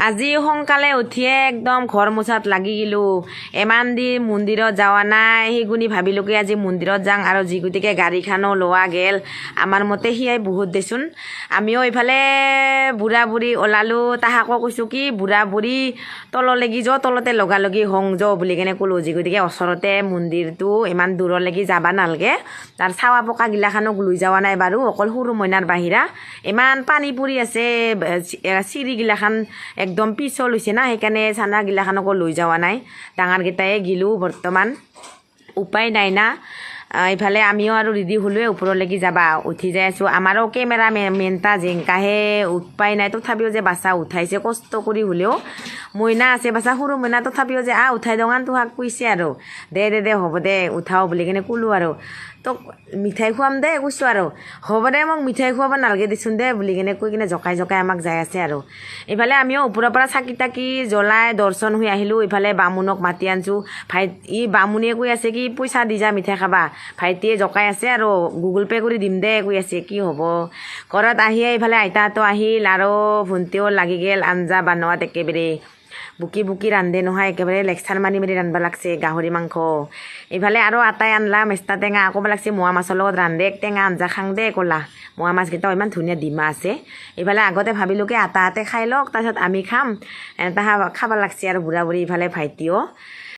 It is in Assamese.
আজি সোনকালে উঠিয়ে একদম ঘৰ মোচাত লাগি গিলো এমান দি মন্দিৰত যাৱা নাই সেইগুনি ভাবিলো কি আজি মন্দিৰত যাং আৰু যি গতিকে গাড়ীখানো লোৱা গেল আমাৰ মতে হিয়াই বহুত দেচোন আমিও ইফালে বুঢ়া বুঢ়ী ওলালো তাহাকো কৈছো কি বুঢ়া বুঢ়ী তললেগি যাওঁ তলতে লগালগি হং যাওঁ বুলি কেনে ক'লো যি গতিকে ওচৰতে মন্দিৰটো ইমান দূৰলৈকে যাবা নালগে তাৰ চাৱা পকা গিলাখানক লৈ যাৱা নাই বাৰু অকল সৰু মইনাৰ বাহিৰা ইমান পানী পৰি আছে চিৰি গিলাখান একদম পিছল হৈছে না সেইকাৰণে চানা গিলাখানকো লৈ যাৱা নাই ডাঙৰকেইটাই গিলো বৰ্তমান উপায় নাই না ইফালে আমিও আৰু ৰেডি হলোৱে ওপৰলৈকে যাবা উঠি যাই আছো আমাৰো কেমেৰা মেনটা জেংকাহে উপায় নাই তথাপিও যে বাচ্চা উঠাইছে কষ্ট কৰি হলেও মইনা আছে বাচ্চা সৰু মইনা তথাপিও যে উঠাই দঙান তোহাক কৈছে আৰু দে হ'ব দে উঠাও বুলি কেনে ক'লো আৰু তোক মিঠাই খুৱাম দে কৈছোঁ আৰু হ'ব দে মোক মিঠাই খুৱাব নালাগে দেচোন দে বুলি কেনে কৈ কিনে জকাই আমাক যাই আছে আৰু ইফালে আমিও ওপৰৰ পৰা চাকি তাকি জ্বলাই দৰ্শন হৈ আহিলোঁ ইফালে বামুণক মাতি আনছোঁ বামুণিয়ে কৈ আছে কি পইচা দি যা মিঠাই খাবা ভাইটিয়ে জকাই আছে আৰু গুগল পে' কৰি দিম দে কৈ আছে কি হ'ব ঘৰত আহিয়ে ইফালে আইতাহঁতো আহিল আৰু ভণ্টিও লাগি গেল আঞ্জা বনোৱাত একেবাৰে বুকি ৰান্ধে নহয় একেবাৰে লেকচাৰ মাৰি ৰান্ধবা লাগছে গাহৰি মাংস ইফালে আৰু আটাই আনলা মেষ্টা টেঙা আকৌ লাগছে মোৱা মাছৰ লগত ৰান্ধে টেঙা আঞ্জা খাং দে ক'লা মোৱা মাছকেইটাও ইমান ধুনীয়া ডিমা আছে ইফালে আগতে ভাবিলোঁ কি আটাহঁতে খাই লওক তাৰপিছত আমি খাম তাহা খাব লাগছে আৰু বুঢ়া বুঢ়ী ইফালে ভাইটিও